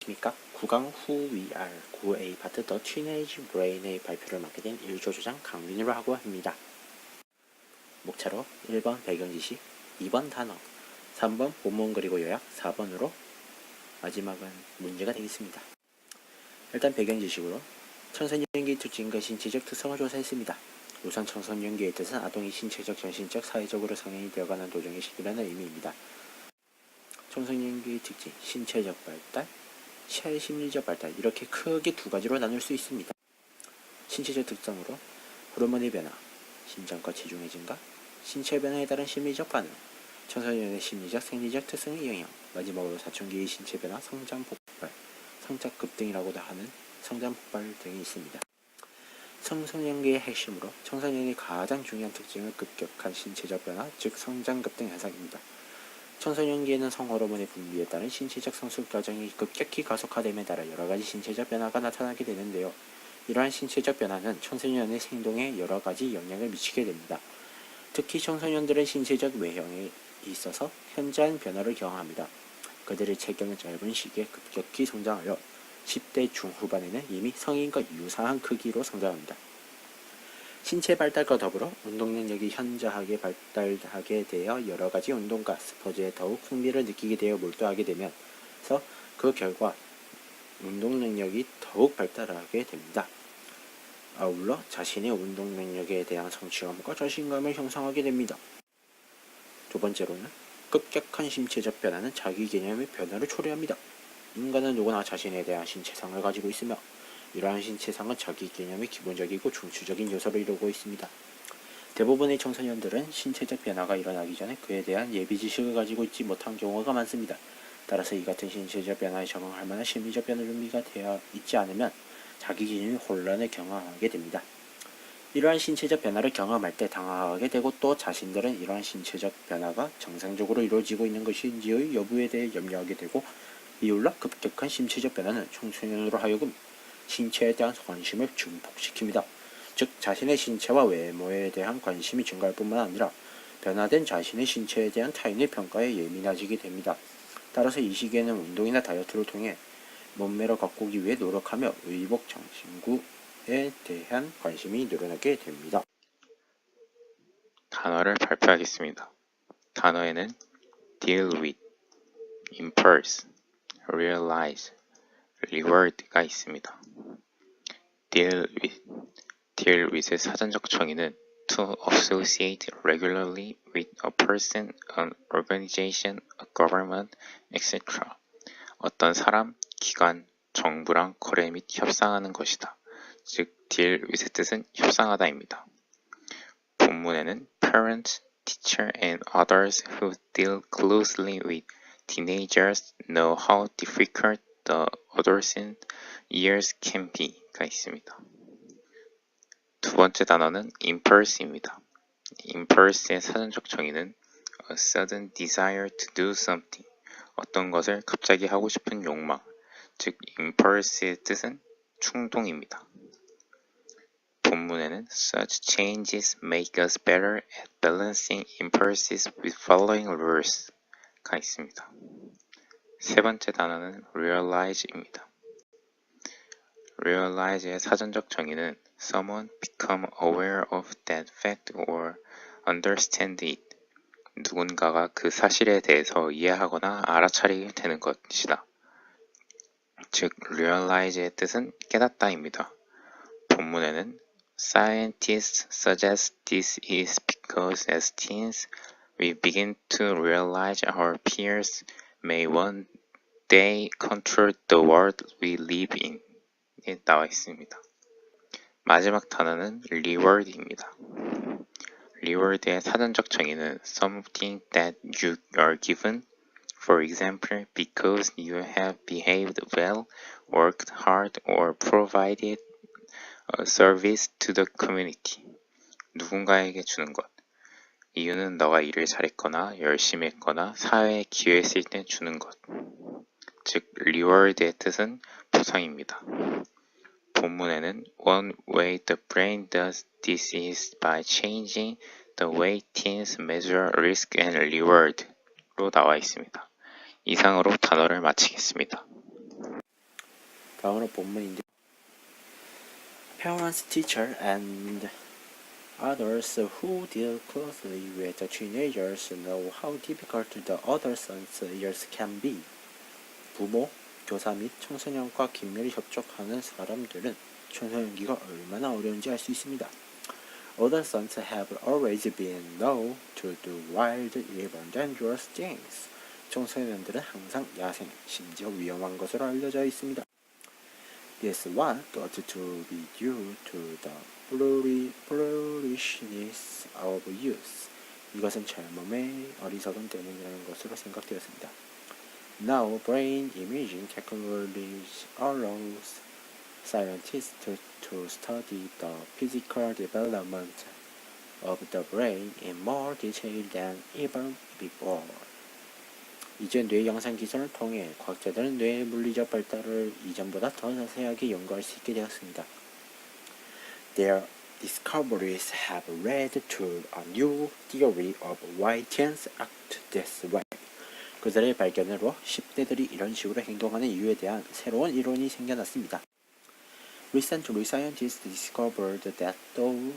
안녕하십니까. 9강 후 VR 9A 파트 더 티네이지 브레인의 발표를 맡게 된 1조 조장 강민우로 하고 합니다. 목차로 1번 배경지시, 2번 단어, 3번 본문 그리고 요약, 4번으로 마지막은 문제가 되겠습니다. 일단 배경지식으로 청소년기의 특징과 신체적 특성을 조사했습니다. 우선 청소년기의 뜻은 아동이 신체적, 정신적, 사회적으로 성인이 되어가는 도중의 시기라는 의미입니다. 청소년기의 특징, 신체적 발달, 심리적 발달, 이렇게 크게 두 가지로 나눌 수 있습니다. 신체적 특성으로 호르몬의 변화, 심장과 체중의 증가, 신체 변화에 따른 심리적 반응, 청소년의 심리적, 생리적 특성의 영향, 마지막으로 사춘기의 신체 변화, 성장 폭발, 성장 급등이라고도 하는 성장 폭발 등이 있습니다. 청소년기의 핵심으로 청소년의 가장 중요한 특징은 급격한 신체적 변화, 즉 성장 급등 현상입니다. 청소년기에는 성호르몬의 분비에 따른 신체적 성숙 과정이 급격히 가속화됨에 따라 여러가지 신체적 변화가 나타나게 되는데요. 이러한 신체적 변화는 청소년의 행동에 여러가지 영향을 미치게 됩니다. 특히 청소년들은 신체적 외형에 있어서 현저한 변화를 경험합니다. 그들의 체격은 짧은 시기에 급격히 성장하여 10대 중후반에는 이미 성인과 유사한 크기로 성장합니다. 신체 발달과 더불어 운동 능력이 현저하게 발달하게 되어 여러가지 운동과 스포츠에 더욱 흥미를 느끼게 되어 몰두하게 되면서 그 결과 운동 능력이 더욱 발달하게 됩니다. 아울러 자신의 운동 능력에 대한 성취감과 자신감을 형성하게 됩니다. 두 번째로는 급격한 신체적 변화는 자기 개념의 변화를 초래합니다. 인간은 누구나 자신에 대한 신체상을 가지고 있으며 이러한 신체상은 자기 개념의 기본적이고 중추적인 요소를 이루고 있습니다. 대부분의 청소년들은 신체적 변화가 일어나기 전에 그에 대한 예비지식을 가지고 있지 못한 경우가 많습니다. 따라서 이 같은 신체적 변화에 적응할 만한 심리적 변화 준비가 되어 있지 않으면 자기 개념이 혼란을 경험하게 됩니다. 이러한 신체적 변화를 경험할 때 당황하게 되고 또 자신들은 이러한 신체적 변화가 정상적으로 이루어지고 있는 것인지의 여부에 대해 염려하게 되고 이율로 급격한 신체적 변화는 청소년으로 하여금 신체에 대한 관심을 증폭시킵니다. 즉 자신의 신체와 외모에 대한 관심이 증가할 뿐만 아니라 변화된 자신의 신체에 대한 타인의 평가에 예민해지게 됩니다. 따라서 이 시기에는 운동이나 다이어트를 통해 몸매를 가꾸기 위해 노력하며 의복 장신구에 대한 관심이 늘어나게 됩니다. 단어를 발표하겠습니다. 단어에는 deal with, impulse, realize, reward가 있습니다. deal with의 사전적 정의는 to associate regularly with a person, an organization, a government, etc. 어떤 사람, 기관, 정부랑 거래 및 협상하는 것이다. 즉, deal with의 뜻은 협상하다입니다. 본문에는 parents, teacher, and others who deal closely with teenagers know how difficult the adolescent years can be가 있습니다. 두 번째 단어는 impulse입니다. impulse의 사전적 정의는 a sudden desire to do something, 어떤 것을 갑자기 하고 싶은 욕망, 즉 impulse의 뜻은 충동입니다. 본문에는 such changes make us better at balancing impulses with following rules가 있습니다. 세 번째 단어는 realize입니다. realize의 사전적 정의는 someone become aware of that fact or understand it. 누군가가 그 사실에 대해서 이해하거나 알아차리게 되는 것이다. 즉, realize의 뜻은 깨닫다입니다. 본문에는 Scientists suggest this is because as teens, we begin to realize our peers may one day control the world we live in. 에 나와 있습니다. 마지막 단어는 reward입니다. reward의 사전적 정의는 something that you are given, for example, because you have behaved well, worked hard, or provided a service to the community. 누군가에게 주는 것. 이유는 너가 일을 잘했거나 열심히 했거나 사회에 기여했을 때 주는 것. 즉, reward의 뜻은 보상입니다. 본문에는 One way the brain does this is by changing the way teens measure risk and reward로 나와 있습니다. 이상으로 단어를 마치겠습니다. 다음으로 본문인데 Parents, teacher, and others who deal closely with the teenagers know how difficult the adolescent years can be. 부모, 교사 및 청소년과 긴밀히 접촉하는 사람들은 청소년기가 얼마나 어려운지 알 수 있습니다. Adolescents have always been known to do wild, even dangerous things. 청소년들은 항상 야생, 심지어 위험한 것으로 알려져 있습니다. This was thought to be due to the foolishness of youth. 이것은 젊음의 어리석음 때문이라는 것으로 생각되었습니다. Now, brain imaging technology allows scientists to study the physical development of the brain in more detail than ever before. 이제 뇌 영상 기술을 통해 과학자들은 뇌의 물리적 발달을 이전보다 더 자세하게 연구할 수 있게 되었습니다. Their discoveries have led to a new theory of why teens act this way. 그들의 발견으로 10대들이 이런 식으로 행동하는 이유에 대한 새로운 이론이 생겨났습니다. Recently, scientists discovered that though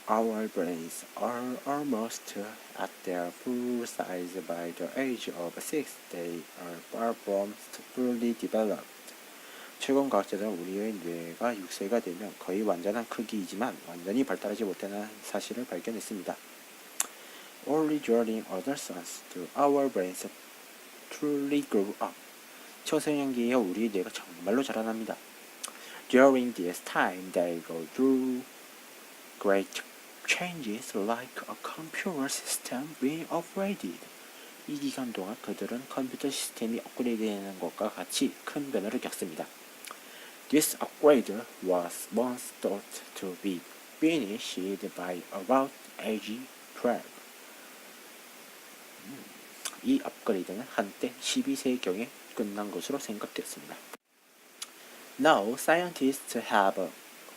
our brains are almost at their full size by the age of 6, they are far from fully developed. 최근 과학자들은 우리의 뇌가 6세가 되면 거의 완전한 크기이지만 완전히 발달하지 못하는 사실을 발견했습니다. Only during adolescence do our brains truly grow up. 청소년기에 우리 뇌가 정말로 자라납니다. During this time, they go through great changes like a computer system being upgraded. 이 기간 동안 그들은 컴퓨터 시스템이 업그레이드되는 것과 같이 큰 변화를 겪습니다. This upgrade was once thought to be finished by about age 12. 이 업그레이드는 한때 12세경에 끝난 것으로 생각되었습니다. Now, scientists have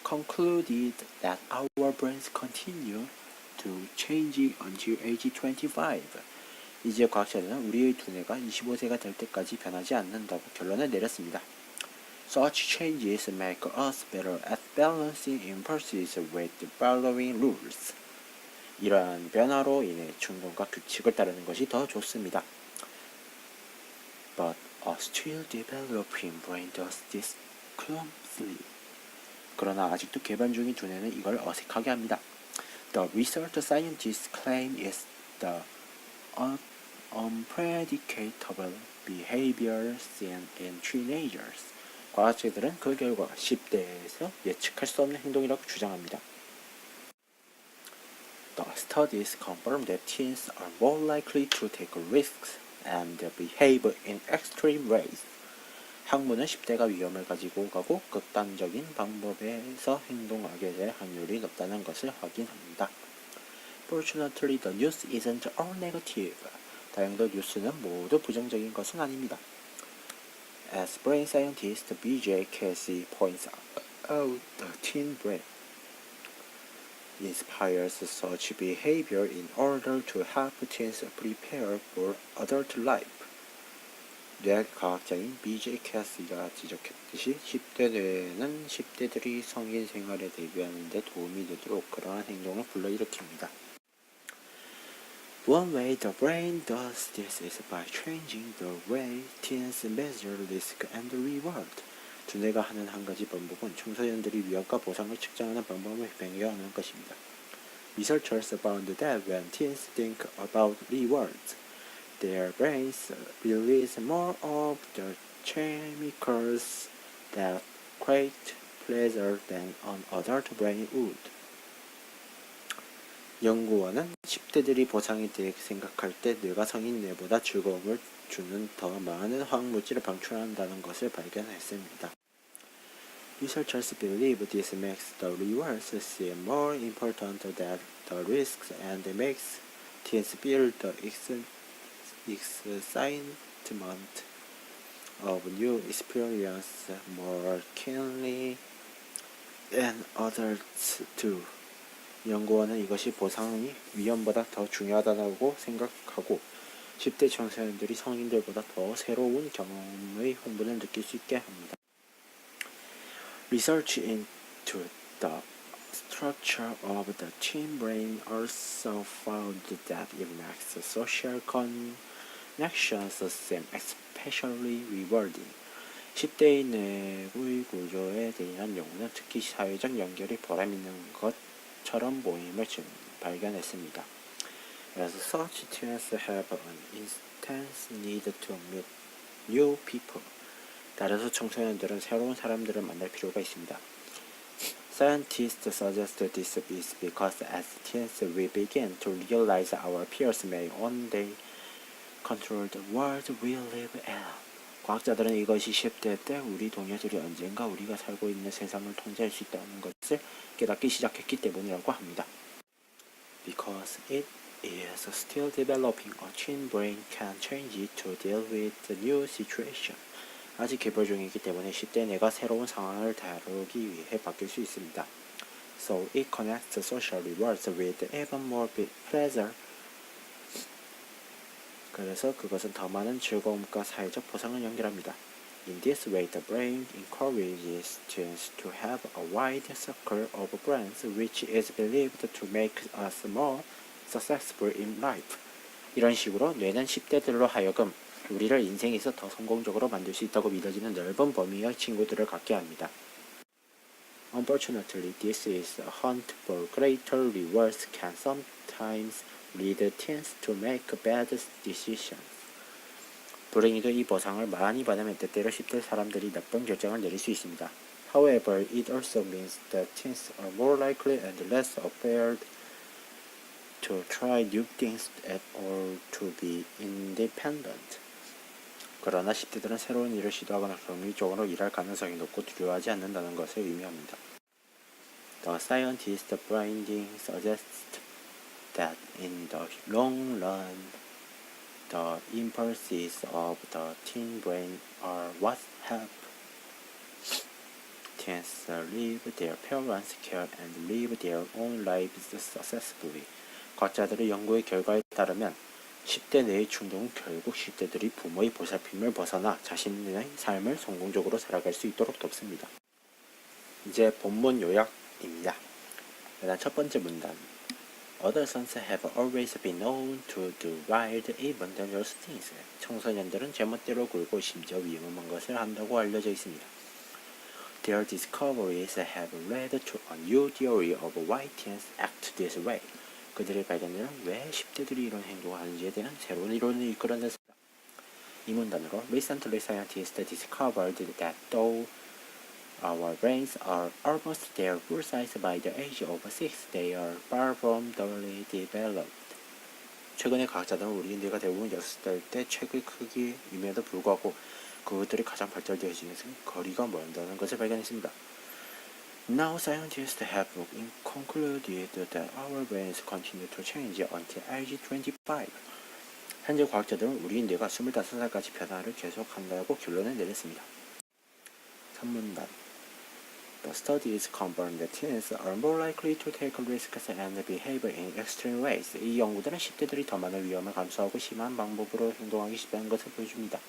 concluded that our brains continue to change until age 25. 이제 과학자들은 우리의 두뇌가 25세가 될 때까지 변하지 않는다고 결론을 내렸습니다. Such changes make us better at balancing impulses with the following rules. 이러한 변화로 인해 충동과 규칙을 따르는 것이 더 좋습니다. But a still developing brain does this clumsily. 그러나 아직도 개발 중인 두뇌는 이걸 어색하게 합니다. The research scientists claim is the unpredictable behavior seen in teenagers. 과학자들은 그 결과 10대에서 예측할 수 없는 행동이라고 주장합니다. The studies confirm that teens are more likely to take risks and behave in extreme ways. 학문은 10대가 위험을 가지고 가고 극단적인 방법에서 행동하게 될 확률이 높다는 것을 확인합니다. Fortunately, the news isn't all negative. 다행히도 뉴스는 모두 부정적인 것은 아닙니다. As brain scientist B.J. Casey points out, the teen brain inspires such behavior in order to help teens prepare for adult life. 뇌과학자인 B.J. 캐시가 지적했듯이 10대 뇌는 10대들이 성인 생활에 대비하는 데 도움이 되도록 그러한 행동을 불러일으킵니다. One way the brain does this is by changing the way teens measure risk and reward. 두뇌가 하는 한 가지 방법은 청소년들이 위험과 보상을 측정하는 방법을 변경하는 것입니다. Researchers found that when teens think about rewards, their brains release more of the chemicals that create pleasure than an adult brain would. 연구원은 10대들이 보상에 대해 생각할 때 뇌가 성인 뇌보다 즐거움을 주는 더 많은 화학물질을 방출한다는 것을 발견했습니다. Researchers believe this makes the rewards seem more important than the risks and makes teens feel the excitement of new experience more keenly than adults do. 연구원은 이것이 보상이 위험보다 더 중요하다고 생각하고 10대 청소년들이 성인들보다 더 새로운 경험의 흥분을 느낄 수 있게 합니다. Research into the structure of the teen brain also found that it makes social connections seem especially rewarding. 10대의 뇌의 구조에 대한 연구는 특히 사회적 연결이 보람있는 것처럼 보임을 발견했습니다. As such, teens have an intense need to meet new people. 따라서 청소년들은 새로운 사람들을 만날 필요가 있습니다. Scientists suggest this is because as teens we begin to realize our peers may one day control the world we live in. 과학자들은 이것이 10대 때 우리 동료들이 언젠가 우리가 살고 있는 세상을 통제할 수 있다는 것을 깨닫기 시작했기 때문이라고 합니다. Because it is still developing, a teen brain can change it to deal with the new situation. 아직 개발 중이기 때문에 10대 뇌가 새로운 상황을 다루기 위해 바뀔 수 있습니다. So it connects social rewards with even more pleasure. 그래서 그것은 더 많은 즐거움과 사회적 보상을 연결합니다. In this way, the brain encourages teens to have a wide circle of friends, which is believed to make us more successful in life. 이런 식으로 뇌는 10대들로 하여금 우리를 인생에서 더 성공적으로 만들 수 있다고 믿어지는 넓은 범위의 친구들을 갖게 합니다. Unfortunately, this is a hunt for greater rewards can sometimes lead teens to make bad decisions. 불행히도 이 보상을 많이 받으면 때때로 10대 사람들이 나쁜 결정을 내릴 수 있습니다. However, it also means that teens are more likely and less afraid to try new things or to be independent. 그러나 10대들은 새로운 일을 시도하거나 독립적으로 일할 가능성이 높고 두려워하지 않는다는 것을 의미합니다. The scientist findings suggest that in the long run, the impulses of the teen brain are what help teens leave their parents' care and live their own lives successfully. 과학자들의 연구의 결과에 따르면 10대 내의 충동은 결국 10대들이 부모의 보살핌을 벗어나 자신의 삶을 성공적으로 살아갈 수 있도록 돕습니다. 이제 본문 요약입니다. 일단 첫 번째 문단. Adolescents have always been known to do wild, even dangerous things. 청소년들은 제멋대로 굴고 심지어 위험한 것을 한다고 알려져 있습니다. Their discoveries have led to a new theory of why teens act this way. 그들의 발견들은 왜 10대들이 이런 행동을 하는지에 대한 새로운 이론을 이끌어냈습니다. 이 문단으로 Recently scientists discovered that though our brains are almost their full size by the age of 6, they are far from fully developed. 최근에 과학자들은 우리 뇌가 대부분 6살 때 최고의 크기임에도 불구하고 그것들이 가장 발달되어지는 거리가 멀다는 것을 발견했습니다. Now scientists have concluded that our brains continue to change until age 25. 현재 과학자들은 우리 뇌가 25살까지 변화를 계속한다고 결론을 내렸습니다. 3문단. The studies confirm that teens are more likely to take risks and behave in extreme ways. 이 연구들은 10대들이 더 많은 위험을 감수하고 심한 방법으로 행동하기 쉽다는 것을 보여줍니다.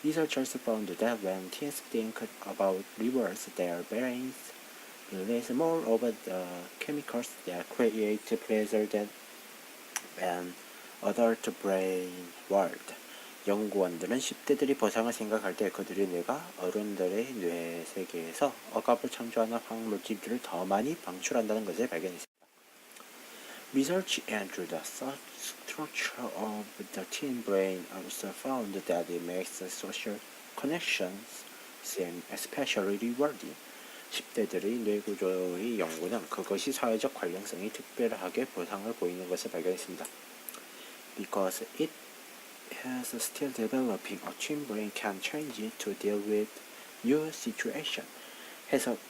Researchers found that when teens think about rewards, their brains release more of the chemicals that create pleasure than an adult brain world. 연구원들은 10대들이 보상을 생각할 때 그들의 뇌가 어른들의 뇌 세계에서 억압을 창조하는 화학물질들을 더 많이 방출한다는 것을 발견했습니다. Research into the structure of the teen brain also found that it makes social connections seem especially rewarding. 10대들의 뇌구조의 연구는 그것이 사회적 관련성이 특별하게 보상을 보이는 것을 발견했습니다. Because it is still developing, a teen brain can change it to deal with new situation. 해석.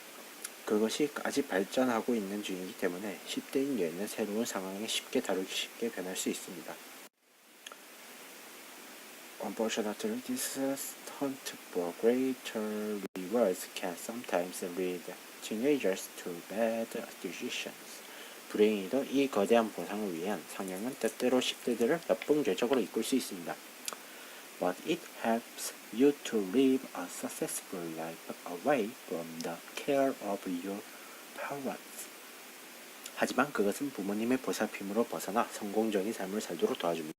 그것이 아직 발전하고 있는 중이기 때문에 10대인 뇌는 새로운 상황에 쉽게 변할 수 있습니다. Unfortunately, this hunt for greater rewards can sometimes lead teenagers to bad decisions. 불행히도 이 거대한 보상을 위한 상향은 때때로 10대들을 역풍죄적으로 이끌 수 있습니다. But it helps you to live a successful life away from the care of your parents. 하지만 그것은 부모님의 보살핌으로 벗어나 성공적인 삶을 살도록 도와줍니다.